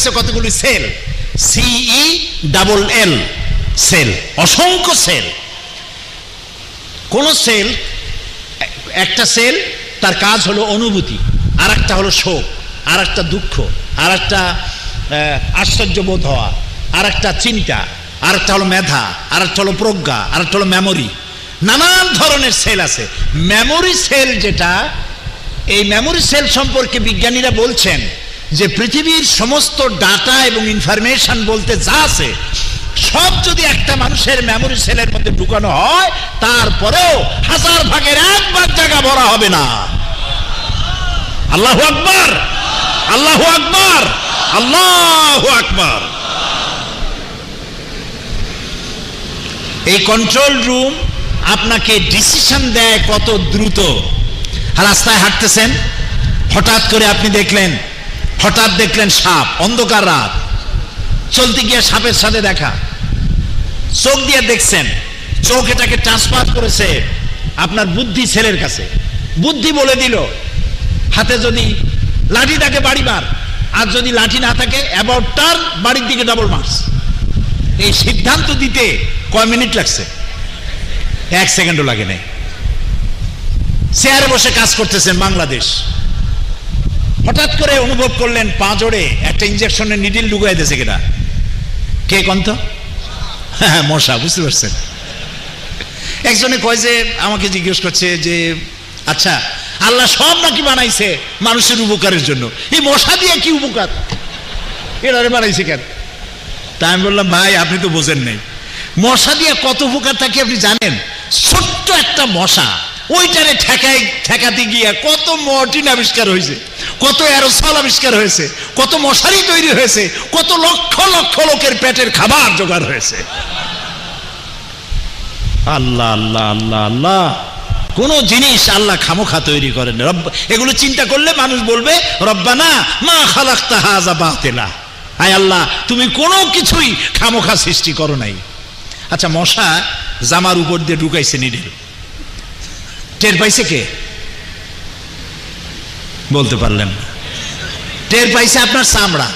রয়েছে কতগুলি sell, CELL, sell, অসংখ্য সেল। কোন সেল, একটা সেল তার কাজ হলো অনুভূতি, আর একটা হলো শোক, আর একটা দুঃখ, আর একটা আশ্চর্যবোধ হওয়া, আর একটা চিন্তা, আর একটা হলো মেধা, আর একটা হলো প্রজ্ঞা, আর একটা হলো মেমোরি। নানান ধরনের সেল আছে। মেমোরি সেল যেটা, এই মেমোরি সেল সম্পর্কে বিজ্ঞানীরা বলছেন যে পৃথিবীর সমস্ত ডাটা এবং ইনফরমেশন বলতে যা আছে সব যদি একটা মানুষের মেমোরি সেলের মধ্যে ঢুকানো হয়, তারপরেও 1000 ভাগের 1 ভাগ জায়গা ভরা হবে না। আল্লাহু আকবার, আল্লাহু আকবার, আল্লাহু আকবার। এই কন্ট্রোল রুম আপনাকে ডিসিশন দেয় কত দ্রুত। রাস্তায় হাঁটতেছেন, হঠাৎ করে আপনি দেখলেন, সাপ, অন্ধকার রাত, চলতে গিয়ে সাপের সাথে দেখা, চোখ দিয়ে দেখছেন, চোখ এটাকে ট্রান্সফার করেছে আপনার বুদ্ধি ছেলের কাছে। বুদ্ধি বলে দিল হাতে যদি লাঠি থাকে বাড়ি মার, আর যদি লাঠি না থাকে অ্যাবাউট টার্ন, বাড়ির দিকে ডাবল মার্স। এই সিদ্ধান্ত দিতে কয় মিনিট লাগছে? 1 সেকেন্ডও লাগে নাই। চেয়ারে বসে কাজ করতেছেন বাংলাদেশ, হঠাৎ করে অনুভব করলেন পাঁজরে একটা ইনজেকশনের নিডিল ঢুকাই দিয়েছে। কেটা? কে কন্ত? হ্যাঁ, মশা। বুঝতে পারছেন? একজনে কয় যে, আমাকে জিজ্ঞেস করছে যে আচ্ছা আল্লাহ সব নাকি বানাইছে মানুষের উপকারের জন্য, এই মশা দিয়ে কি উপকার, এরারে বানাইছে কেন? তা আমি বললাম, ভাই আপনি তো বোঝেন নাই, মশা দিয়ে কত উপকার থাকে আপনি জানেন? ছোট্ট একটা মশা, ওইটারে ঠেকাতে গিয়ে কত মর্টিন আবিষ্কার হয়েছে, কত অ্যারোসল আবিষ্কার হয়েছে, কত মশারি তৈরি হয়েছে, কত লক্ষ লক্ষ লোকের পেটের খাবার জোগাড় হয়েছে। আল্লাহ আল্লাহ আল্লাহ আল্লাহ। কোন জিনিস আল্লাহ খামোখা তৈরি করেন। এগুলো চিন্তা করলে মানুষ বলবে, রব্বানা মা খালাকতা হাযা বাতিলা, আয় আল্লাহ তুমি কোনো কিছুই খামোখা সৃষ্টি করো নাই। আচ্ছা, মশা জামার উপর দিয়ে ঢুকাইছে নিডেল, টের পাইছে কে? বলতে পারলেন? টের পাইছে আপনার চামড়া,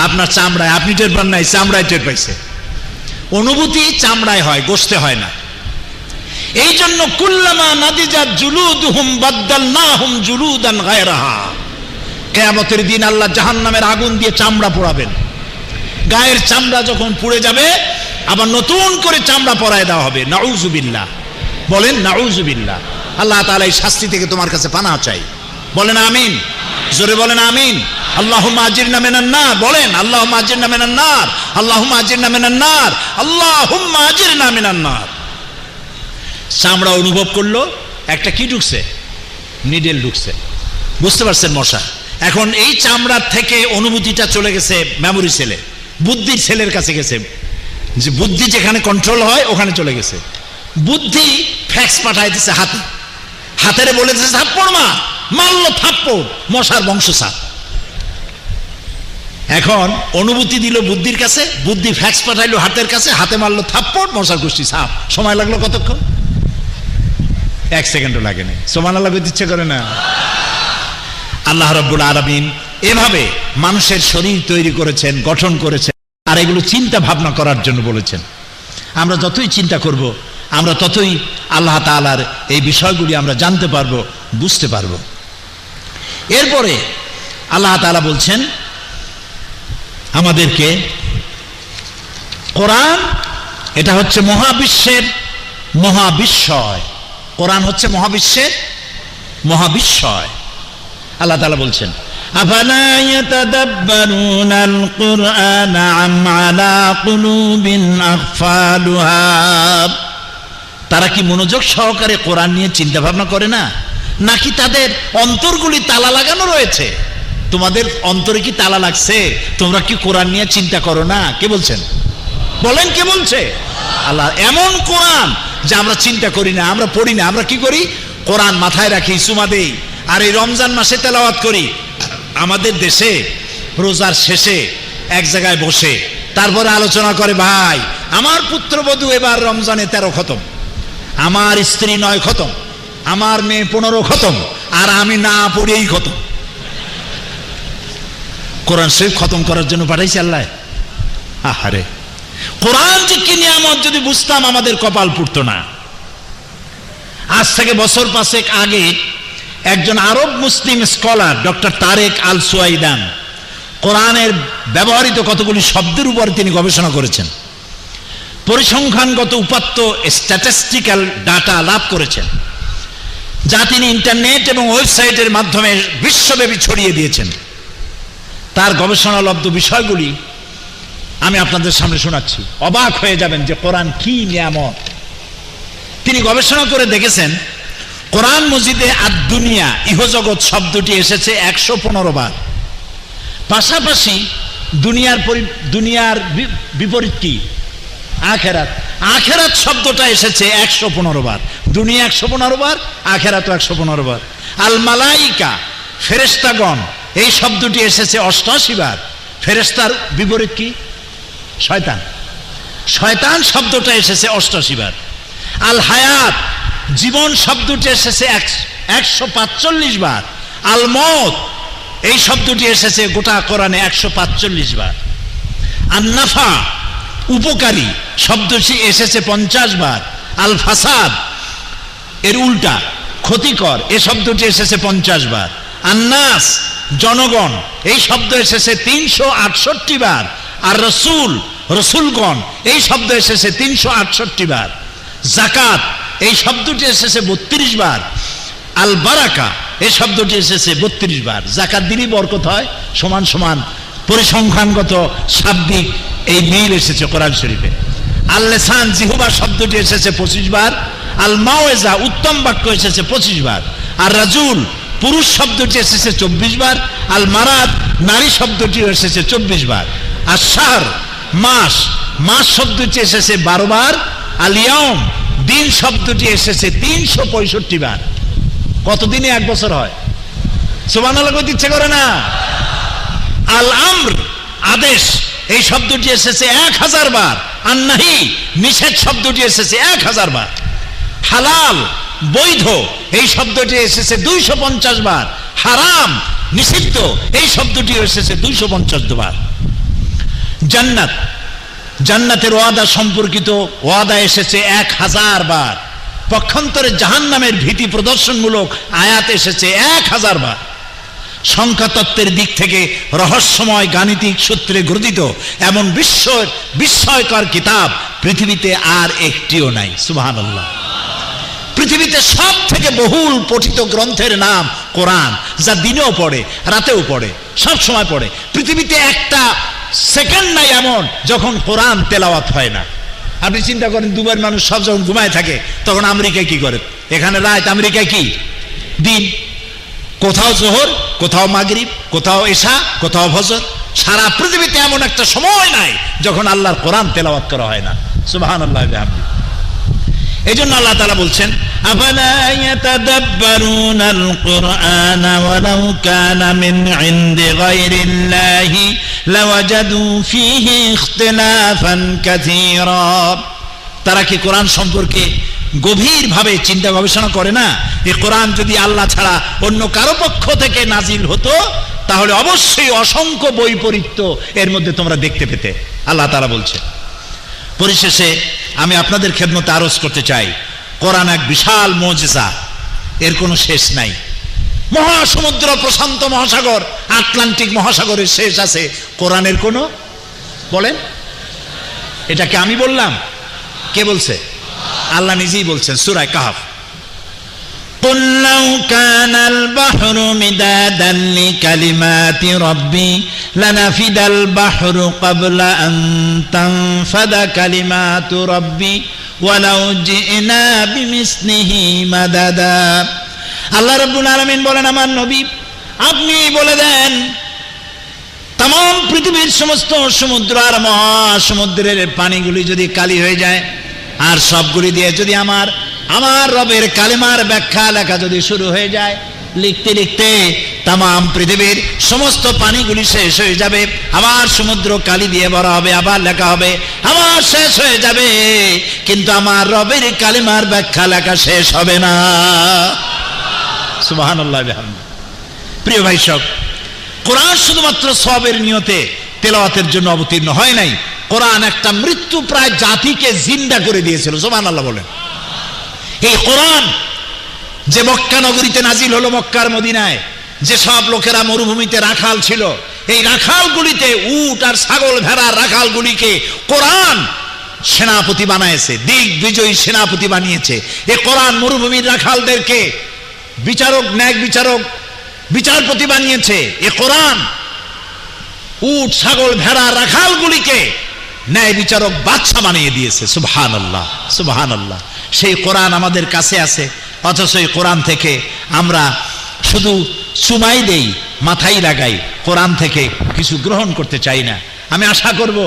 আপনার চামড়ায়। আপনি টের পান নাই, চামড়ায় টের পাইছে। অনুভূতি চামড়ায় হয়, গোশতে হয় না। এই জন্য কুল্লামা নাদিজাত জুলুদুহুম বাদদালনাহুম জুলুদান গায়রাহা, কিয়ামতের দিন আল্লাহ জাহান্নামের আগুন দিয়ে চামড়া পোড়াবেন। গায়ের চামড়া যখন পুড়ে যাবে, আবার নতুন করে চামড়া পরায় দেওয়া হবে। নাউযুবিল্লাহ, বলেন নাউযুবিল্লাহ। আল্লাহ তাআলা এই শাস্তি থেকে তোমার কাছে পানাহ চাই। বলেন আমিন, জোরে বলেন আমিন। আল্লাহুম্মা আজিরনা মিনান নার, বলেন আল্লাহুম্মা আজিরনা মিনান নার, আল্লাহুম্মা আজিরনা মিনান নার, আল্লাহুম্মা আজিরনা মিনান নার। চামড়া অনুভব করলো, একটা কি ঢুকছে? নিডেল ঢুকছে। বুঝতে পারছেন? মশা। এখন এই চামড়ার থেকে অনুভূতিটা চলে গেছে মেমোরি সেলে, বুদ্ধির সেলের কাছে গেছে। যে বুদ্ধি যেখানে কন্ট্রোল হয় ওখানে চলে গেছে। বুদ্ধি ফ্যাক্স পাঠাইতেছে হাতে, হাতেরে বলেছে থাপ্পড় মা, মারলো থাপ্পড়, মশার বংশ সাপ। এখন অনুভূতি দিল বুদ্ধির কাছে, বুদ্ধি ফ্যাক্স পাঠাইলো হাতের কাছে, হাতে মারলো থাপ্পড়, মশার গোষ্ঠী সাপ। সময় লাগলো কতক্ষণ? 1 সেকেন্ডও লাগে না। সুবহানাল্লাহ বলতে ইচ্ছে করে না? আল্লাহ রাব্বুল আলামিন এভাবে মানুষের শরীর তৈরি করেছেন, গঠন করেছেন, আর এগুলো চিন্তা ভাবনা করার জন্য বলেছেন। আমরা যতই চিন্তা করব, আমরা ততই আল্লাহ তাআলার এই বিষয়গুলি আমরা জানতে পারবো, বুঝতে পারবো। এরপরে আল্লাহ তাআলা বলছেন আমাদেরকে, কোরআন এটা হচ্ছে মহাবিশ্বের মহাবিস্ময়। কোরআন হচ্ছে মহাবিশ্বের মহাবিস্ময়। আল্লাহ তাআলা বলছেন, আফালা ইয়াতাদাব্বারুনাল কুরআন আম আলা কুলুবিন আকফালুহা, তারা কি মনোযোগ সহকারে কোরআন নিয়ে চিন্তা ভাবনা করে না, নাকি তাদের অন্তরগুলি তালা লাগানো রয়েছে? তোমাদের অন্তরে কি তালা লাগছে? তোমরা কি কোরআন নিয়ে চিন্তা করো না? কে বলছেন? বলেন কে বলছে? আল্লাহ। এমন কোরআন যে আমরা চিন্তা করি না, আমরা পড়ি না, আমরা কি করি? কোরআন মাথায় রাখি, সুমা দেই, আর এই রমজান মাসে তেলাওয়াত করি। আমাদের দেশে রোজার শেষে এক জায়গায় বসে তারপরে আলোচনা করে, ভাই আমার পুত্রবধূ এবার রমজানে 13 খতম, আমার স্ত্রী 9 খতম, আমার মেয়ে 15 খতম, আর আমি না পড়েই খতম। কোরআন শরীফ খতম করার জন্য পাঠাইছে আল্লাহ? আহারে, কোরআন যে কি নিয়ামত যদি বুঝতাম আমাদের কপাল পুড়তো না। আজ থেকে বছর 5 আগে একজন আরব মুসলিম স্কলার ডক্টর তারেক আল সুয়াইদান কোরআনের ব্যবহৃত কতগুলি শব্দের উপর তিনি গবেষণা করেছেন, পরিসংখ্যানগত উপাত্ত স্ট্যাটিস্টিক্যাল ডাটা লাভ করেছেন, যা তিনি ইন্টারনেট এবং ওয়েবসাইটের মাধ্যমে বিশ্বব্যাপী ছড়িয়ে দিয়েছেন। তার গবেষণালব্ধ বিষয়গুলি আমি আপনাদের সামনে শোনাচ্ছি, অবাক হয়ে যাবেন যে কোরআন কি নিয়ামত। তিনি গবেষণা করে দেখেছেন কোরআন মজিদে আদ-দুনিয়া ইহজগৎ শব্দটি এসেছে 115 বার। পাশাপাশি দুনিয়ার বিপরীত কি? আখেরাত। আখেরাত শব্দটা এসেছে 115 বার। দুনিয়া 115 বার, আখেরাত 115 বার। আল মালাইকা ফেরেশতাগণ এই শব্দটি এসেছে 88 বার। ফেরেশতার বিপরীত কি? শয়তান। শয়তান শব্দটা এসেছে 88 বার। আল হায়াত জীবন শব্দটি এসেছে 145 বার। আল মওত এই শব্দটি এসেছে গোটা কোরআনে 145 বার। আন নাফা উপকারী শব্দটি এসেছে 50 বার। আল ফাসাদ এর উল্টা ক্ষতিকর এই শব্দটি এসেছে 50 বার। আন্নাস জনগণ এই শব্দ এসেছে 368 বার। আর রসুলগণ এই শব্দ এসেছে 368 বার। জাকাত এই শব্দটি এসেছে 32 বার। আল বারাকা এই শব্দটি এসেছে 32 বার। জাকাত দিলেই বরকত হয়, সমান সমান পরিসংখ্যানগত শাব্দিক এই মিল এসেছে কোরআন শরীফে। আল লিসান জিহবা শব্দটি এসেছে 25 বার। আল মাওয়েজা উত্তম বাক্য এসেছে 25 বার। আর রাজুল পুরুষ শব্দটি এসেছে 24 বার। আল মারাদ নারী শব্দটি এসেছে 24 বার। আর শাহর মাস শব্দটি এসেছে 12 বার। আল ইয়াউম দিন শব্দটি এসেছে 365 বার। কতদিনে 1 বছর হয়? সুবহানাল্লাহ কইতে ইচ্ছে করে না? আল আমর আদেশ এই শব্দটি এসেছে 1000 বার। আর নাহি নিষেধ শব্দটি এসেছে 1000 বার। হালাল বৈধ এই শব্দটি এসেছে 250 বার। হারাম নিষিদ্ধ এই শব্দটি এসেছে 250 বার। জান্নাতের ওয়াদা সম্পর্কিত ওয়াদা এসেছে 1000 বার। পক্ষান্তরে জাহান্নামের ভীতি প্রদর্শনমূলক আয়াত এসেছে 1000 বার। সংখ্যা তত্ত্বের দিক থেকে রহস্যময় গাণিতিক সূত্রে গ্রথিত এমন বিস্ময়কর কিতাব পৃথিবীতে আর একটিও নাই। সুবহানাল্লাহ। পৃথিবীতে সব থেকে বহুল পঠিত গ্রন্থের নাম কোরআন, যা দিনেও পড়ে রাতেও পড়ে, সব সময় পড়ে। পৃথিবীতে একটা সেকেন্ড নাই এমন যখন কোরআন তেলাওয়াত হয় না। আপনি চিন্তা করেন, দুবার মানুষ সব যখন ঘুমায় থাকে তখন আমেরিকায় কি করে? এখানে রাত, আমেরিকায় কি দিন। কোথাও জোহর, কোথাও মাগরিব, কোথাও এশা, কোথাও ফজর। সারা পৃথিবীতে এমন একটা সময় নাই যখন আল্লাহর কোরআন তেলাওয়াত করা হয় না। সুবহানাল্লাহ ওয়া বিহামদিহি। এই জন্য আল্লাহ তাআলা বলছেন, আফালা ইয়াতাদাব্বারুনাল কুরআনা ওয়ালাউ কানা মিন ইনদি গায়রিল্লাহি লাওয়াজাদু ফীহি ইখতিলাফান কাসীরা। তারা কি কোরআন সম্পর্কে গভীরভাবে চিন্তা গবেষণা করে না? এই কোরআন যদি আল্লাহ ছাড়া অন্য কারো পক্ষ থেকে নাজিল হতো তাহলে অবশ্যই অসংখ্য বৈপরীত্য এর মধ্যে তোমরা দেখতে পেতে। আল্লাহ তাআলা বলছে। পরিশেষে আমি আপনাদের খেদমতে আরজ করতে চাই, কোরআন এক বিশাল মুজিজা, এর কোনো শেষ নাই। মহাসমুদ্র, প্রশান্ত মহাসাগর, আটলান্টিক মহাসাগরের শেষ আছে, কোরআনের কোনো, বলেন এটাকে আমি বললাম? কে বলছে? আল্লাহ নিজেই বলছেন সূরা কাহফ, قُلْ لَوْ كَانَ الْبَحْرُ مِدَادًا لِكَلِمَاتِ رَبِّي لَنَفِدَ الْبَحْرُ قَبْلَ أَن تَنفَدَ كَلِمَاتُ رَبِّي وَلَوْ جِئْنَا بِمِثْلِهِ مَدَدًا। আল্লাহ রাব্বুল আলামিন বলেন, আমার নবী আপনি বলে দেন, तमाम পৃথিবীর সমস্ত সমুদ্র আর মহাসমুদ্রের পানিগুলি যদি কালি হয়ে যায় আর সবগুলি দিয়ে যদি আমার রবের কালিমার ব্যাখ্যা লেখা যদি শুরু হয়ে যায়, লিখতে লিখতে तमाम পৃথিবীর সমস্ত পানিগুলি শেষ হয়ে যাবে, আবার সমুদ্র কালি দিয়ে ভরা হবে, আবার লেখা হবে, আবার শেষ হয়ে যাবে, কিন্তু আমার রবের কালিমার ব্যাখ্যা লেখা শেষ হবে না। সুবহানাল্লাহ। প্রিয় ভাই সব, কোরআন শুধুমাত্র সওয়াবের নিয়তে তেলাওয়াতের জন্য অবতীর্ণ হয় নাই, কোরআন একটা মৃত্যু প্রায় জাতিকে জিন্দা করে দিয়েছিল। সুবহানাল্লাহ বলেন। এই কোরআন যে মক্কা নগরীতে নাজিল হলো, মক্কার মদিনায় যে সব লোকেরা মরুভূমিতে রাখাল ছিল, এই রাখালগুলিতে উট আর ছাগল ভেড়ার রাখালগুলিকে কোরআন সেনাপতি বানাইছে, দিগ্বিজয়ী সেনাপতি বানিয়েছে। এই কোরআন মরুভূমির রাখালদেরকে বিচারক, ন্যায় বিচারক, বিচারপতি বানিয়েছে। এ কোরআন উট ছাগল ভেড়া রাখালগুলিকে ন্যায় বিচারক বাদশা বানিয়ে দিয়েছে। সুবহানাল্লাহ, সুবহানাল্লাহ। সেই কোরআন আমাদের কাছে আছে, অথচ এই কোরআন থেকে আমরা শুধু চুমাই দেই, মাথায় লাগাই, কোরআন থেকে কিছু গ্রহণ করতে চাই না। আমি আশা করব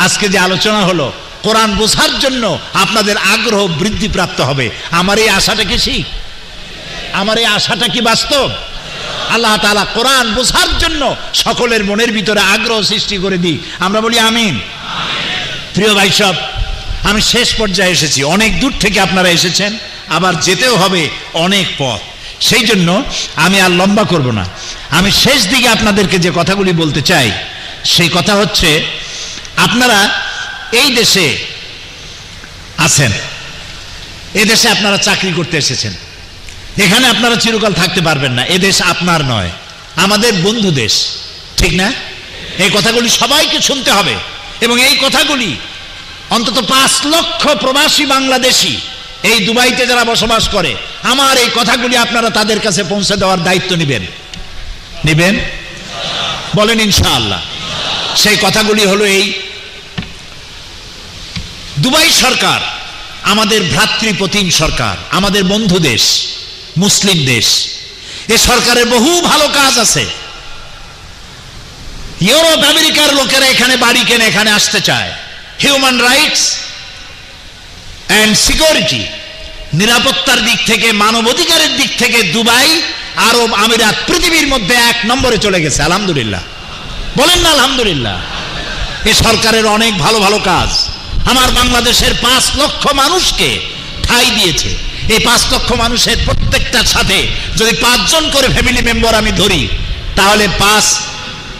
আজকে যে আলোচনা হলো, কোরআন বোঝার জন্য আপনাদের আগ্রহ বৃদ্ধি প্রাপ্ত হবে। আমার এই আশাটা কি ঠিক? আমার এই আশাটা কি বাস্তব? আল্লাহ তাআলা কোরআন বোঝার জন্য সকলের মনের ভিতরে আগ্রহ সৃষ্টি করে দিই। আমরা বলি আমিন। প্রিয় ভাই সব, আমি শেষ পর্যায়ে এসেছি। অনেক দূর থেকে আপনারা এসেছেন, আবার যেতেও হবে অনেক পথ। সেই জন্য আমি আর লম্বা করব না। আমি শেষ দিকে আপনাদেরকে যে কথাগুলি বলতে চাই, সেই কথা হচ্ছে, আপনারা এই দেশে আছেন, এই দেশে আপনারা চাকরি করতে এসেছেন। এখানে আপনারা চিরকাল থাকতে পারবেন না। এ দেশ আপনার নয়, আমাদের বন্ধু দেশ, ঠিক না? এই কথাগুলি সবাইকে শুনতে হবে। এবং এই কথাগুলি অন্তত 5 লক্ষ প্রবাসী বাংলাদেশি এই দুবাইতে যারা বসবাস করে, আমার এই কথাগুলি আপনারা তাদের কাছে পৌঁছে দেওয়ার দায়িত্ব নেবেন। নেবেন? বলেন ইনশাআল্লাহ। সেই কথাগুলি হলো এই, দুবাই সরকার আমাদের ভ্রাতৃপ্রতিম সরকার, আমাদের বন্ধু দেশ, মুসলিম দেশ। এ সরকারের বহু ভালো কাজ আছে। ইউরোপ আমেরিকার লোকেরা এখানে বাড়ি কেনে, এখানে আসতে চায়। হিউম্যান রাইটস অ্যান্ড সিকিউরিটি, নিরাপত্তার দিক থেকে, মানবাধিকারের দিক থেকে দুবাই, আরব আমিরাত পৃথিবীর মধ্যে 1 নম্বরে চলে গেছে। আলহামদুলিল্লাহ, বলেন না আলহামদুলিল্লাহ। এ সরকারের অনেক ভালো ভালো কাজ আমার বাংলাদেশের 5 লক্ষ মানুষকে ঠাঁই দিয়েছে। এই 5 লক্ষ মানুষের প্রত্যেকটার সাথে যদি 5 জন করে ফ্যামিলি মেম্বার আমি ধরি, তাহলে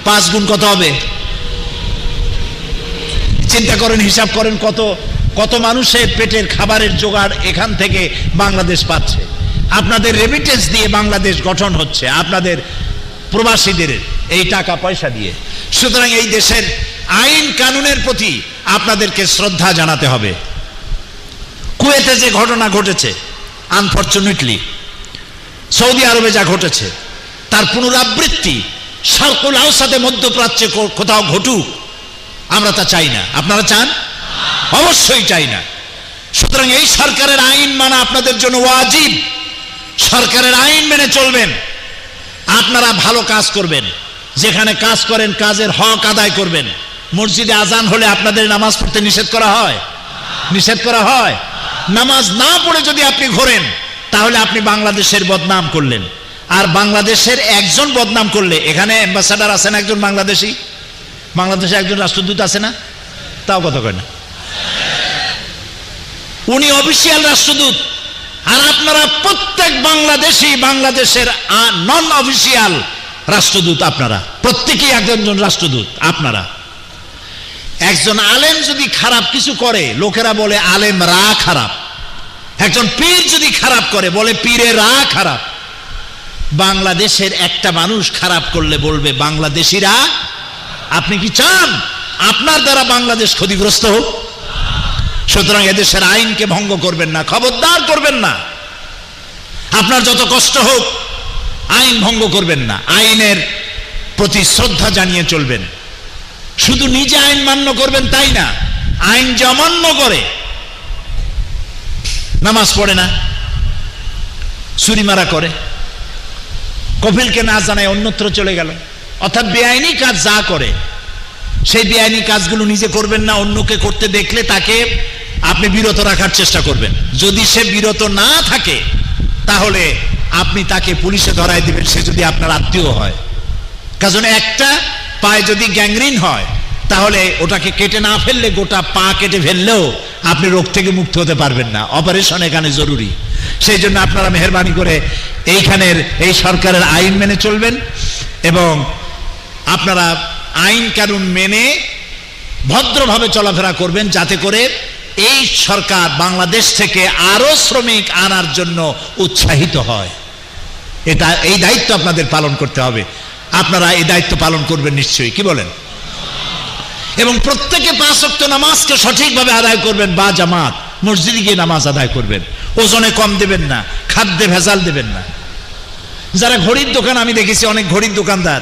5 গুণ কত হবে? চিন্তা করেন, হিসাব করেন, কত মানুষের পেটের খাবারের জোগাড় এখান থেকে বাংলাদেশ পাচ্ছে। আপনাদের রেমিটেন্স দিয়ে বাংলাদেশ গঠন হচ্ছে, আপনাদের প্রবাসীদের এই টাকা পয়সা দিয়ে। সুতরাং এই দেশের আইন কানুনের প্রতি আপনাদেরকে শ্রদ্ধা জানাতে হবে। কুয়েতে যে ঘটনা ঘটেছে, আনফরচুনেটলি সৌদি আরবে যা ঘটেছে, তার পুনরাবৃত্তি শারকুল আওসাতে, মধ্যপ্রাচ্যে কোথাও ঘটুক, আমরা তা চাই না। আপনারা চান? অবশ্যই চাই না। সুতরাং এই সরকারের আইন মানা আপনাদের জন্য ওয়াজিব। সরকারের আইন মেনে চলবেন, আপনারা ভালো কাজ করবেন, যেখানে কাজ করেন কাজের হক আদায় করবেন। মসজিদে আজান হলে আপনাদের নামাজ পড়তে নিষেধ করা হয়? নিষেধ করা হয়? নামাজ না পড়ে যদি আপনি ঘোরেন, তাহলে আপনি বাংলাদেশের বদনাম করলেন। আর বাংলাদেশের একজন বদনাম করলে, এখানে অ্যাম্বাসাডার আছেন একজন বাংলাদেশি, বাংলাদেশে একজন রাষ্ট্রদূত আছে না? তাও কথা কয় না, উনি অফিসিয়াল রাষ্ট্রদূত। আর আপনারা প্রত্যেক বাংলাদেশি বাংলাদেশের নন অফিসিয়াল রাষ্ট্রদূত। আপনারা প্রত্যেকেই একজন রাষ্ট্রদূত। আপনারা একজন আলেম যদি খারাপ কিছু করে, লোকেরা বলে আলেমরা খারাপ। একজন পীর যদি খারাপ করে, বলে পীরেরা খারাপ। বাংলাদেশের একটা মানুষ খারাপ করলে বলবে বাংলাদেশিরা। আপনি কি চান আপনার দ্বারা বাংলাদেশ ক্ষতিগ্রস্ত হোক? সুতরাং এদেশের আইনকে ভঙ্গ করবেন না, খবরদার করবেন না। আপনার যত কষ্ট হোক, আইন ভঙ্গ করবেন না। আইনের প্রতি শ্রদ্ধা জানিয়ে চলবেন। শুধু নিজে আইন মান্য করবেন তাই না, আইন যে অমান্য করে, নামাজ পড়ে না, চুরি মারা করে, কফিলকে না জানায় অন্যত্র চলে গেল, অর্থাৎ বেআইনি কাজ যা করে, সেই বেআইনি কাজগুলো নিজে করবেন না। অন্যকে করতে দেখলে তাকে আপনি বিরত রাখার চেষ্টা করবেন। যদি সে বিরত না থাকে, তাহলে আপনি তাকে পুলিশে ধরায় দিবেন, সে যদি আপনার আত্মীয় হয়। কারণ একটা পায়ে যদি গ্যাংগ্রিন হয়, তাহলে ওটাকে কেটে না ফেললে, গোটা পা কেটে ফেললেও আপনি রোগ থেকে মুক্ত হতে পারবেন না। অপারেশন এখানে জরুরি। সেই জন্য আপনারা মেহেরবানি করে এইখানের এই সরকারের আইন মেনে চলবেন এবং আপনারা আইন কানুন মেনে ভদ্রভাবে চলাফেরা করবেন, যাতে করে এই সরকার বাংলাদেশ থেকে আরো শ্রমিক আনার জন্য উৎসাহিত হয়। এই দায়িত্ব আপনাদের পালন করতে হবে। আপনারা এই দায়িত্ব পালন করবেন নিশ্চয়ই, কি বলেন? এবং প্রত্যেকে 5 ওয়াক্ত নামাজকে সঠিকভাবে আদায় করবেন, বা জামাত মসজিদে গিয়ে নামাজ আদায় করবেন। ওজনে কম দেবেন না, খাদ্যে ভেজাল দেবেন না। যারা ঘড়ির দোকান, আমি দেখেছি অনেক ঘড়ির দোকানদার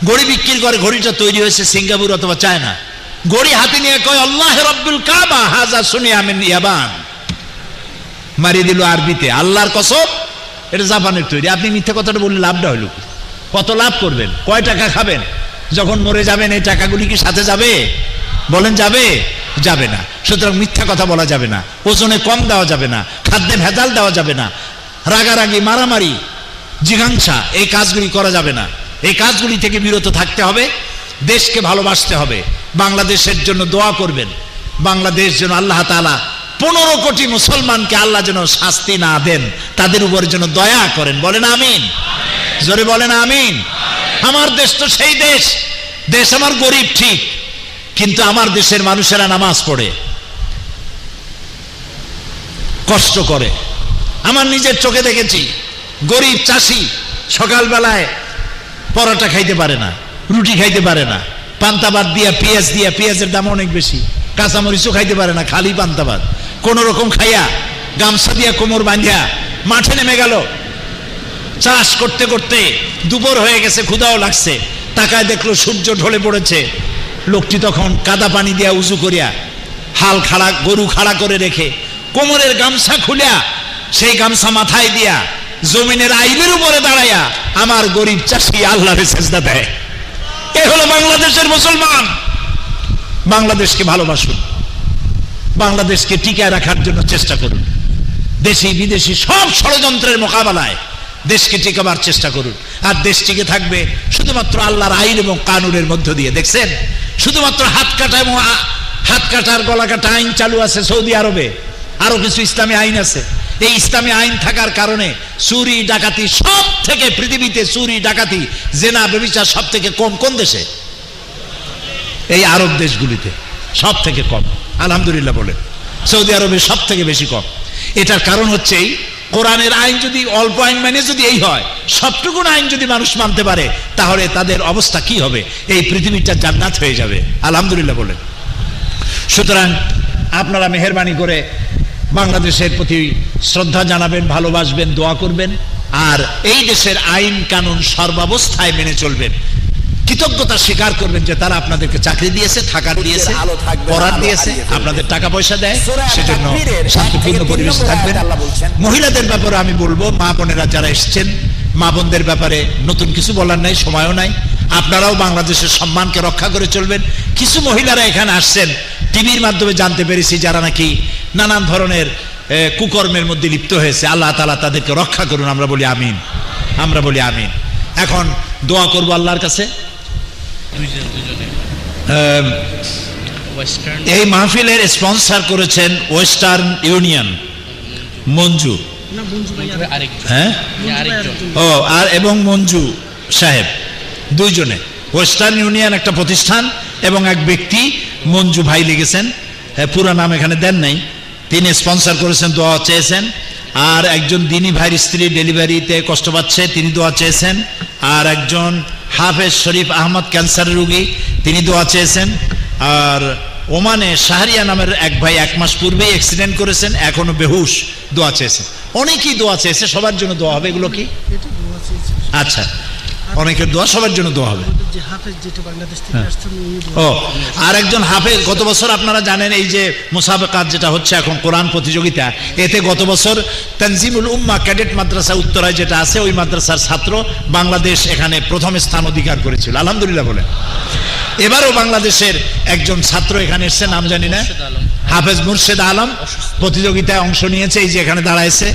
ঘড়ি বিক্রি করে, ঘড়িটা তৈরি হয়েছে সিঙ্গাপুর অথবা চায়না, ঘড়ি হাতে নিয়ে কয় আল্লাহ রাব্বুল কাবা হাজা সুনিয়া মিন ইয়াবান, মারিয়ে দিল আরবিতে, আল্লাহর কসম এটা জাপানের তৈরি। আপনি মিথ্যা কথাটা বললে লাভটা হইল, কত লাভ করবেন? কয় টাকা খাবেন? যখন মরে যাবেন এই টাকাগুলি কি সাথে যাবে? বলেন যাবে? যাবে না। সুতরাং মিথ্যা কথা বলা যাবে না, ওজনে কম দেওয়া যাবে না, খাদ্যে ভেজাল দেওয়া যাবে না, রাগারাগি, মারামারি, জিঘাংসা, এই কাজগুলি করা যাবে না। এই কাজগুলি থেকে বিরত থাকতে হবে। দেশকে ভালোবাসতে হবে। বাংলাদেশের জন্য দোয়া করবেন। বাংলাদেশ যেন আল্লাহ তাআলা 15 কোটি মুসলমানকে আল্লাহ যেন শাস্তি না দেন, তাদের উপর যেন দয়া করেন। বলেন আমিন, জোরে বলেন আমিন। আমার দেশ তো সেই দেশ, দেশ আমার গরিব ঠিক, কিন্তু আমার দেশের মানুষেরা নামাজ পড়ে, কষ্ট করে। আমার নিজের চোখে দেখেছি, গরিব চাষি সকালবেলায় পরোটা খাইতে পারে না, রুটি খাইতে পারে না, পান্তা ভাত দিয়া পেঁয়াজ দিয়া, পেঁয়াজের দাম অনেক বেশি, কাঁচামরিচও খাইতে পারে না, খালি পান্তা ভাত কোন রকম খাইয়া গামছা দিয়া কোমর বাঁধিয়া মাঠে নেমে গেল। চাষ করতে করতে দুপুর হয়ে গেছে, ক্ষুধাও লাগছে, তাকায় দেখলো সূর্য ঢলে পড়েছে। লোকটি তখন কাদা পানি দিয়া উজু করিয়া হাল খাড়া, গরু খাড়া করে রেখে কোমরের গামছা খুলিয়া সেই গামছা মাথায় দিয়া জমিনের আইলের উপরে দাঁড়াইয়া আমার গরিব চাষি আল্লাহর সেজদা দেয়। এ হলো বাংলাদেশের মুসলমান। বাংলাদেশকে ভালোবাসুন, বাংলাদেশকে টিকায় রাখার জন্য চেষ্টা করুন। দেশি বিদেশি সব ষড়যন্ত্রের মোকাবেলায় দেশকে টিকাবার চেষ্টা করুন। আর দেশ টিকে থাকবে শুধুমাত্র আল্লাহর আইন এবং কানুনের মধ্য দিয়ে। দেখছেন, শুধুমাত্র হাত কাটা এবং হাত কাটার গলা কাটা আইন চালু আছে সৌদি আরবে, আরো কিছু ইসলামী আইন আছে। এই ইসলামী আইন থাকার কারণে চুরি ডাকাতি সব থেকে, পৃথিবীতে চুরি ডাকাতি জেনা ব্যভিচার সব থেকে কম কোন দেশে? এই আরব দেশগুলিতে সব থেকে কম। আলহামদুলিল্লাহ বলেন, সৌদি আরবে সব থেকে বেশি কম। এটার কারণ হচ্ছে এই কোরআনের আইন যদি অল্প আইন মানে যদি এই হয়, সবটুকুন আইন যদি মানুষ মানতে পারে, তাহলে তাদের অবস্থা কি হবে? এই পৃথিবীটা জান্নাত হয়ে যাবে। আলহামদুলিল্লাহ বলেন। সুতরাং আপনারা মেহেরবানি করে বাংলাদেশের প্রতি শ্রদ্ধা জানাবেন, ভালোবাসবেন, দোয়া করবেন, আর এই দেশের আইন কানুন সর্বাবস্থায় মেনে চলবেন। কৃতজ্ঞতা স্বীকার করবেন যে তারা আপনাদেরকে চাকরি দিয়েছে, থাকার দিয়েছে, পড়ার দিয়েছে, আপনাদের টাকা পয়সা দেয়, সেজন্য শান্তিপূর্ণ পরিবেশে থাকবেন। মহিলাদের ব্যাপারে আমি বলবো, মা বোনেরা যারা এসছেন, মা বোনদের ব্যাপারে নতুন কিছু বলার নাই, সময়ও নাই। আপনারাও বাংলাদেশের সম্মানকে রক্ষা করে চলবেন। কিছু মহিলারা এখানে আসছেন, টিভির মাধ্যমে জানতে পেরেছি, যারা নাকি নানান ধরনের কুকর্মের মধ্যে লিপ্ত হয়েছে। আল্লাহ তাআলা তাদেরকে রক্ষা করুন, আমরা বলি আমিন, আমরা বলি আমিন। এখন দোয়া করবো আল্লাহর কাছে। এই মাহফিলের স্পন্সর করেছেন ওয়েস্টার্ন ইউনিয়ন, মঞ্জু, হ্যাঁ, ও আর এবং মঞ্জু সাহেব, দুইজনে। ওয়েস্টার্ন ইউনিয়ন একটা প্রতিষ্ঠান এবং এক ব্যক্তি মঞ্জু ভাই লিখেছেন, পুরো নাম এখানে দেন নাই, তিনি স্পন্সর করেছেন, দোয়া চেয়েছেন। আর একজন দিনী ভাইয়ের স্ত্রী ডেলিভারিতে কষ্ট পাচ্ছে, তিনি দোয়া চেয়েছেন। আর একজন হাফেজ শরীফ আহমদ ক্যান্সারের রোগী, তিনি দোয়া চেয়েছেন। আর ওমানে শাহরিয়া নামের এক ভাই 1 মাস পূর্বেই অ্যাক্সিডেন্ট করেছেন, এখনো বেহুশ, দোয়া চেয়েছেন। অনেকেই দোয়া চেয়েছে, সবার জন্য দোয়া হবে। এগুলো কি? আচ্ছা, অনেকের দোয়া, সবার জন্য দোয়া হবে। ও আর একজন হাফেজ, গত বছর আপনারা জানেন এই যে মুসাবাকাত যেটা হচ্ছে এখন, কোরআন প্রতিযোগিতা, এতে গত বছর তানজিমুল উম্মাহ ক্যাডেট মাদ্রাসা উত্তরায় যেটা আছে, ওই মাদ্রাসার ছাত্র বাংলাদেশ এখানে প্রথম স্থান অধিকার করেছিল। আলহামদুলিল্লাহ বলে। এবারও বাংলাদেশের একজন ছাত্র এখানে এসছে, নাম জানি না, হাফেজ মুর্শেদ আলম, প্রতিযোগিতায় অংশ নিয়েছে। এই যে এখানে দাঁড়াইছে,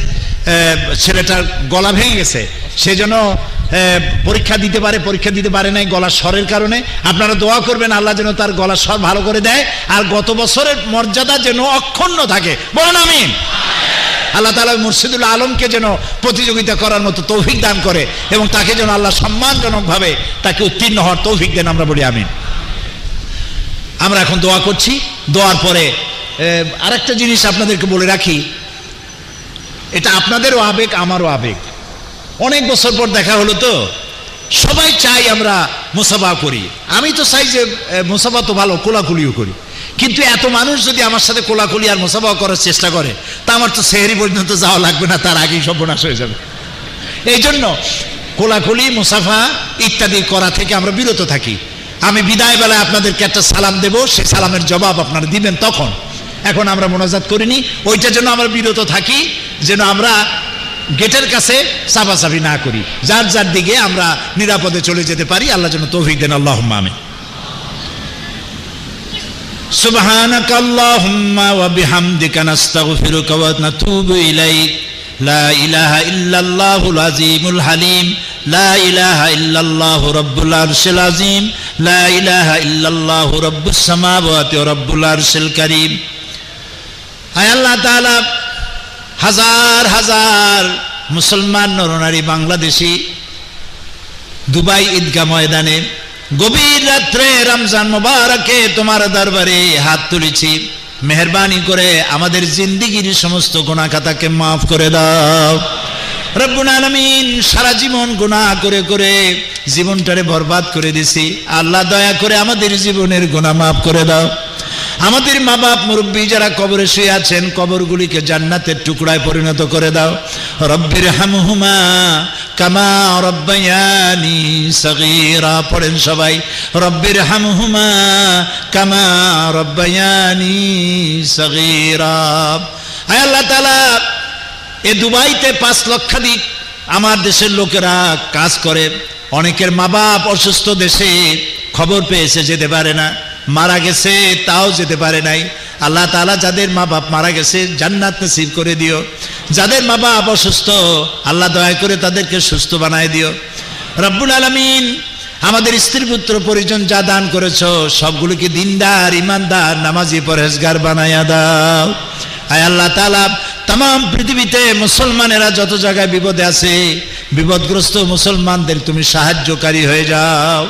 ছেলেটার গলা ভেঙে গেছে, সেজন্য পরীক্ষা দিতে পারে, পরীক্ষা দিতে পারে নাই গলার স্বরের কারণে। আপনারা দোয়া করবেন আল্লাহ যেন তার গলার স্বর ভালো করে দেয়, আর গত বছরের মর্যাদা যেন অক্ষুণ্ণ থাকে। বলেন আমিন। আল্লাহ তাআলা মুর্শিদুল আলমকে যেন প্রতিযোগিতা করার মতো তৌফিক দান করে এবং তাকে যেন আল্লাহ সম্মানজনকভাবে তাকে উত্তীর্ণ হওয়ার তৌফিক দেন, আমরা বলি আমিন। আমরা এখন দোয়া করছি। দোয়ার পরে আরেকটা জিনিস আপনাদেরকে বলে রাখি, এটা আপনাদেরও আবেগ আমারও আবেগ। অনেক বছর পর দেখা হলো তো সবাই চাই আমরা মুসাফা করি। আমি তো চাই যে মুসাফা তো ভালো, কোলাকুলিও করি, কিন্তু এত মানুষ যদি আমার সাথে কোলাকুলি আর মুসাফা করার চেষ্টা করে তা আমার তো সেহরি পর্যন্ত যাওয়া লাগবে না, তার আগেই সর্বনাশ হয়ে যাবে। এই জন্য কোলাকুলি মুসাফা ইত্যাদি করা থেকে আমরা বিরত থাকি। আমি বিদায় বেলায় আপনাদেরকে একটা সালাম দেব, সেই সালামের জবাব আপনারা দিবেন তখন। এখন আমরা মোনাজাত করিনি, ওইটার জন্য আমরা বিরত থাকি, যেন আমরা গেটের কাছে চাপাচাপি না করি, যার যার দিকে আমরা নিরাপদে চলে যেতে পারি। আল্লাহ যেন তৌফিক দেন, আল্লাহুম্মা আমিন। সুবহানাকা আল্লাহুম্মা ওয়া বিহামদিকা নাস্তাগফিরুকা ওয়া নাতুবু ইলাইক। লা ইলাহা ইল্লাল্লাহুল আযীমুল হালিম। লা ইলাহা ইল্লাল্লাহু রাব্বুল আরশিল আযীম। লা ইলাহা ইল্লাল্লাহু রাব্বুস সামাওয়াতি ওয়া রাব্বুল আরশিল কারীম। আয় আল্লাহ তাআলা, হাজার হাজার মুসলমান নরনারী বাংলাদেশি দুবাই ঈদগাহ ময়দানে গভীর রাত্রে রমজান মুবারকে তোমার দরবারে হাত তুলেছি। মেহেরবানি করে আমাদের জিন্দেগির সমস্ত গুনাহ খাতাকে মাফ করে দাও রব্বুল আলামিন। সারা জীবন গুনাহ করে করে জীবনটারে বরবাদ করে দিছি। আল্লাহ দয়া করে আমাদের জীবনের গুনাহ মাফ করে দাও। আমাদের মা বাপ মুরব্বী যারা কবরে শুয়ে আছেন, কবরগুলিকে জান্নাতের টুকরায় পরিণত করে দাও। রব্বির হামহুমা কামা রব্বায়ানি সগীরা। পড়েন সবাই, রব্বির হামহুমা কামা রব্বায়ানি সগীরা। আয় আল্লাহ তাআলা, এ দুবাইতে 5 লক্ষাধিক আমার দেশের লোকেরা কাজ করে। অনেকের মা বাপ অসুস্থ, দেশে খবর পেয়েছে যেতে পারে না, মারা গেছে তাও যেতে পারে নাই। আল্লাহ তাআলা যাদের মা বাপ মারা গেছে জান্নাত নসিব করে দিও। যাদের মা বাপ অসুস্থ আল্লাহ দয়া করে তাদেরকে সুস্থ বানায় দিও রব্বুল আলামিন। আমাদের স্ত্রী পুত্র পরিজন যা দান করেছো সবগুলোকে দিনদার, ইমানদার, নামাজি, পরহেজগার বানায়া দাও। আয় আল্লাহ তাআলা, तमाम পৃথিবীতে মুসলমানেরা যত জায়গায় বিপদে আছে, বিপদগ্রস্ত মুসলমানদের তুমি সাহায্যকারী হয়ে যাও।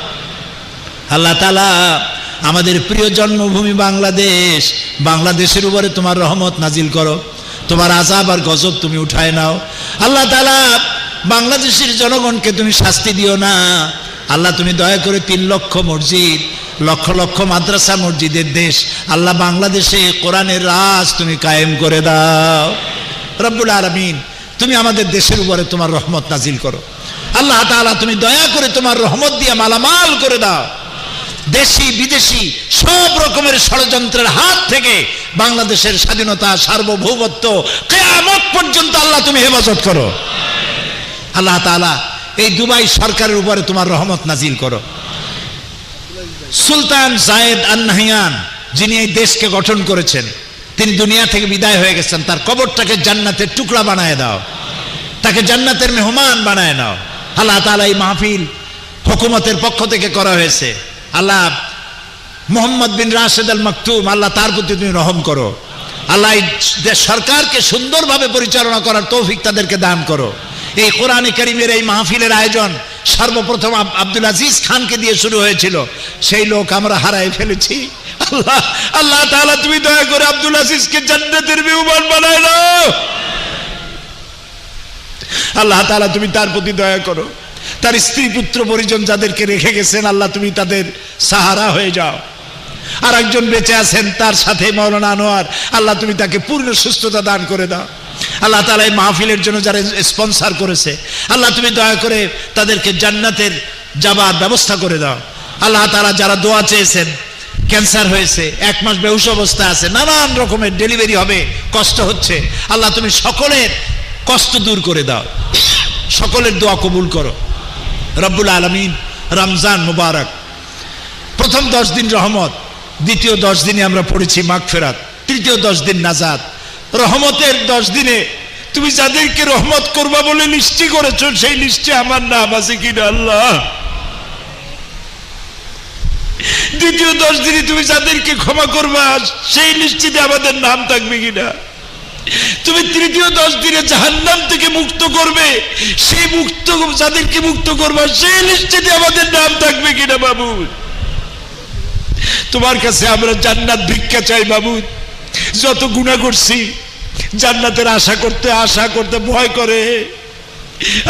আল্লাহ তাআলা, আমাদের প্রিয় জন্মভূমি বাংলাদেশ, বাংলাদেশের উপরে তোমার রহমত নাজিল করো, তোমার আযাব আর গজব তুমি উঠায় নাও। আল্লাহ তাআলা, বাংলাদেশের জনগণকে তুমি শাস্তি দিও না। আল্লাহ তুমি দয়া করে 3 লক্ষ মসজিদ, লক্ষ লক্ষ মাদ্রাসা মসজিদের দেশ আল্লাহ বাংলাদেশে কোরআনের রাজ তুমি কায়েম করে দাও রব্বুল আলামিন। তুমি আমাদের দেশের উপরে তোমার রহমত নাজিল করো। আল্লাহ তাআলা, তুমি দয়া করে তোমার রহমত দিয়ে মালামাল করে দাও। দেশি বিদেশি সব রকমের ষড়যন্ত্রের হাত থেকে বাংলাদেশের স্বাধীনতা, সার্বভৌমত্ব কিয়ামত পর্যন্ত আল্লাহ তুমি হেফাজত করো। আল্লাহ তাআলা, এই দুবাই সরকারের উপরে তোমার রহমত নাজিল করো। সুলতান জায়েদ আল নাহয়ান, যিনি এই দেশকে গঠন করেছেন, তিনি দুনিয়া থেকে বিদায় হয়ে গেছেন। তার কবরটাকে জান্নাতের টুকরা বানায় দাও, তাকে জান্নাতের মেহমান বানায় নাও। আল্লাহ তাআলা, এই মাহফিল হুকুমতের পক্ষ থেকে করা হয়েছে। আল্লাহ, মোহাম্মদ বিন রাশেদ আল মাকতুম, আল্লাহ তার প্রতি তুমি রহম করো। আল্লাহ, এই সরকারকে সুন্দরভাবে পরিচালনা করার তৌফিক তাদেরকে দান করো। এই কোরআনে কারীমের এই মাহফিলের আয়োজন সর্বপ্রথম আব্দুল আজিজ খানকে দিয়ে শুরু হয়েছিল, সেই লোক আমরা হারাই ফেলেছি। আল্লাহ, আল্লাহ তাআলা, তুমি দয়া করে আব্দুল আজিজকে জান্নাতের মেহমান বানায় নাও। আল্লাহ তাআলা, তুমি তার প্রতি দয়া করো। তার স্ত্রী পুত্র পরিজন যাদেরকে রেখে গেছেন আল্লাহ তুমি তাদের সাহারা হয়ে যাও। আর একজন বেঁচে আছেন, তার সাথে মাওলানা আনোয়ার, আল্লাহ তুমি তাকে পূর্ণ সুস্থতা দান করে দাও। আল্লাহ তাআলা, এই মাহফিলের জন্য যারা স্পন্সর করেছে আল্লাহ তুমি দয়া করে তাদেরকে জান্নাতের যাবার ব্যবস্থা করে দাও। আল্লাহ তাআলা, যারা দোয়া চেয়েছেন, ক্যান্সার হয়েছে, 1 মাস বেহুশ অবস্থা আছে, নানান রকমের ডেলিভারি হবে, কষ্ট হচ্ছে, আল্লাহ তুমি সকলের কষ্ট দূর করে দাও, সকলের দোয়া কবুল করো রব্বুল আলামিন। রমজান মুবারক, প্রথম 10 দিন রহমত, দ্বিতীয় 10 দিনে আমরা পড়েছি মাগফিরাত, তৃতীয় 10 দিন নাজাত। রহমতের 10 দিনে তুমি যাদেরকে রহমত করবা বলে লিস্টি করেছো, সেই লিস্টে আমার নাম আছে কিনা আল্লাহ? দ্বিতীয় 10 দিনে তুমি যাদেরকে ক্ষমা করবা সেই লিস্টিতে আমাদের নাম থাকবে কিনা? তুমি তৃতীয় 10 দিনে জাহান্নাম থেকে মুক্ত করবে, সেই মুক্ত যাদেরকে মুক্ত করবে সেই লিস্টে আমাদের নাম থাকবে কিনা বাবু? তোমার কাছে আমরা জান্নাত ভিক্ষা চাই বাবু। যত গুনাহ করছি জান্নাতের আশা করতে ভয় করে।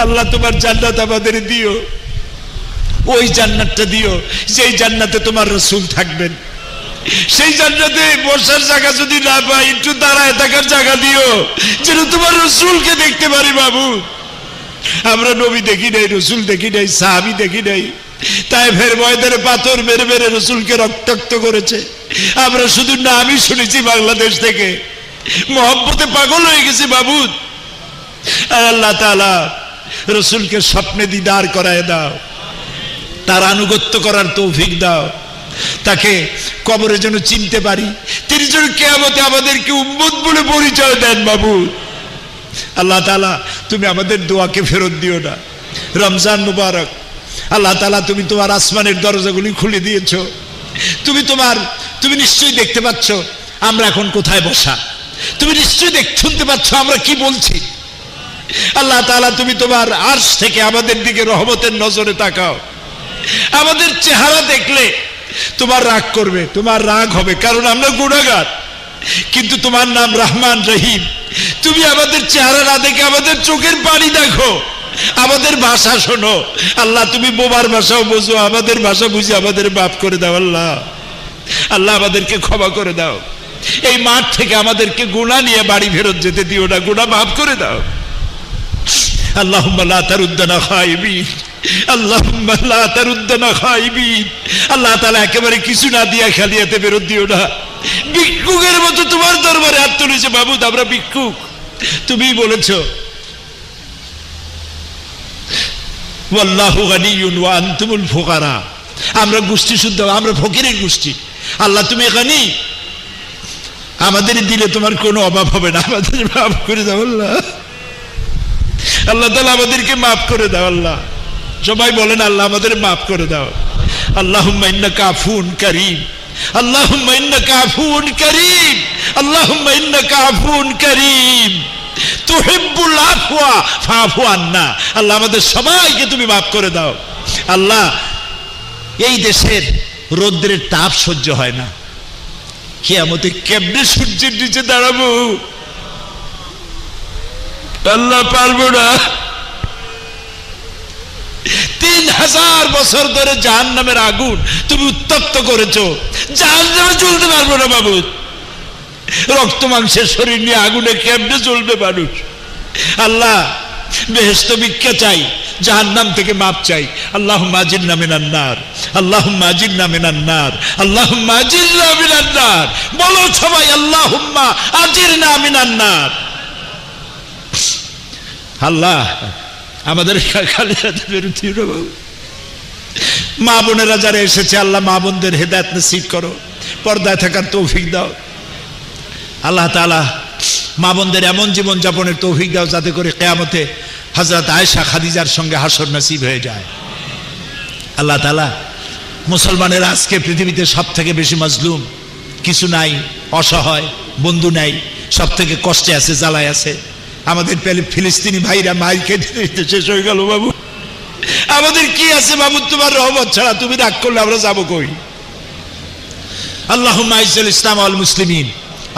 আল্লাহ তোমার জান্নাত আমাদের দিও, ওই জান্নাতটা দিও যেই জান্নাতে তোমার রাসূল থাকবেন। সেই জান্নাতে বসার জায়গা যদি না পাই, একটু দাঁড়ায় থাকার জায়গা দিও যেন তোমার রাসূলকে দেখতে পারি বাবু। আমরা নবী দেখি নাই, রাসূল দেখি নাই, সাহাবী দেখি নাই। তায়েফের ময়দানে পাথর মেরে মেরে রাসূলকে রক্তাক্ত করেছে, আমরা শুধু নামই শুনেছি বাংলাদেশ থেকে। মহব্বতে পাগল হয়ে গেছে বাবু। আল্লাহ তাআলা রাসূলকে স্বপ্নে দিদার করায় দাও, তার আনুগত্য করার তৌফিক দাও, তাকে কবরে যেন চিনতে পারি, তিনি যেন কিয়ামতে আমাদেরকে উম্মত বলে পরিচয় দেন বাবু। আল্লাহ তাআলা তুমি আমাদের দোয়াকে ফেরত দিও না। রমজান মুবারক, আল্লাহ তাআলা তুমি তোমার আসমানের দরজাগুলি খুলে দিয়েছো। তুমি নিশ্চয়ই দেখতে পাচ্ছ আমরা এখন কোথায় বসা, তুমি নিশ্চয়ই শুনতে পাচ্ছ আমরা কি বলছি। আল্লাহ তাআলা তুমি তোমার আরশ থেকে আমাদের দিকে রহমতের নজরে তাকাও। আমাদের চেহারা দেখলে তোমার রাগ করবে, তোমার রাগ হবে, কারণ আমরা গুনাহগার। কিন্তু তোমার নাম রহমান রহিম, তুমি আমাদের চেহারা না দেখে আমাদের চোখের পানি দেখো, আমাদের ভাষা শোনো। আল্লাহ তুমি বোবার ভাষাও বোঝো, আমাদের ভাষা বুঝে আমাদের মাফ করে দাও। আল্লাহ আল্লাহ আমাদেরকে ক্ষমা করে দাও। এই মাঠ থেকে আমাদেরকে গুনাহ নিয়ে বাড়ি ফেরত যেতে দিও না, গুনাহ মাফ করে দাও। আল্লাহুম্মা লা তারুদ্দানা খাইবিন, আল্লাহুম্মা লা তারুদ্দানা খাইবিন। আল্লাহ তাআলা একেবারে কিছু না দিয়া খালিয়াতে ফেরত দিও না। ভিক্ষুকের মতো তোমার দরবারে হাত তুলেছে বাবু, আমরা ভিক্ষুক। তুমি বলেছো ওয়াল্লাহু গানিয়ুন ওয়া আনতুমুল ফুকারা, আমরা গোষ্ঠী শুদ্ধ, আমরা ফকিরের গোষ্ঠী। আল্লাহ তুমি গানি, আমাদের দিলে তোমার কোনো অভাব হবে না, আমাদের মাফ করে দাও আল্লাহ। আল্লাহ তাআলা আমাদেরকে মাফ করে দাও আল্লাহ। সবাই বলেন আল্লাহ আমাদের মাফ করে দাও। আল্লাহুম্মা ইন্নাকা আফুন কারীম, আল্লাহুম্মা ইন্নাকা আফুন কারীম, আল্লাহুম্মা ইন্নাকা আফুন কারীম তুহিব্বুল আফওয়া ফাফু আন্না। আল্লাহ আমাদের সবাইকে তুমি মাফ করে দাও। আল্লাহ এই দেশের রৌদ্রের তাপ সহ্য হয় না, কিয়ামতে কেমনে সূর্যের নিচে দাঁড়াবো আল্লাহ, পারবো না। 3000 বছর ধরে জাহান্নামের আগুন তুমি উত্তপ্ত করেছো, জাহান্নামে চলতে পারবো না বাবু। রক্ত মাংসের শরীর নিয়ে আগুনে কেমনে চলবে মানুষ? আল্লাহ বেহেশত ভিক্ষা চাই, জাহান্নাম থেকে মাপ চাই। আল্লাহুম্মা আজিরনা মিনান নার, আল্লাহুম্মা আজিরনা মিনান নার, আল্লাহুম্মা আজিরনা মিনান নার। বলো সবাই আল্লাহুম্মা আজিরনা মিনান নার। আল্লাহ আমাদের খালি হাতে বেরোতে হবে বাবু। মা বোনেরা যারা এসেছে আল্লাহ মা বোনদের হেদায়েত নসিব করো, পর্দায় থাকার তৌফিক দাও। আল্লাহ তাআলা মা বোনদের এমন জীবন যাপনের তৌফিক দাও যাতে করে কিয়ামতে হযরত আয়েশা খাদিজার সঙ্গে হাসর নসিব হয়ে যায়। আল্লাহ তাআলা মুসলমানের আজকে পৃথিবীতে সব থেকে বেশি মাজলুম, কিছু নাই, অসহায়, বন্ধু নাই, সব থেকে কষ্টে আছে, জ্বালায় আছে। আমাদের ফিলিস্তিনি ভাইরা মাইর খেতে শেষ হয়ে গেল বাবু। আমাদের কি আছে বাবু তোমার রহমত ছাড়া? তুমি রাগ করলে আমরা যাবো কই? আল্লাহুম্মা আইজ্জিল ইসলাম ওয়াল মুসলিমিন,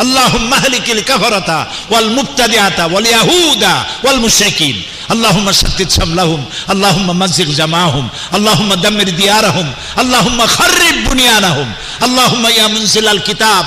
আল্লাহুম্মা আহলিকিল কাফারাতা ওয়াল মুবতাদিআতা ওয়াল ইয়াহুদা ওয়াল মুশরিকিন, আল্লাহুম্মা শাত্তিত শামলাহুম, আল্লাহুম্মা মাযজিগ জামাআহুম, আল্লাহুম্মা দাম্মির দিয়ারাহুম, আল্লাহুম্মা খাররিব বুনিয়ানাহুম, আল্লাহুম্মা ইয়া মুনজিলাল কিতাব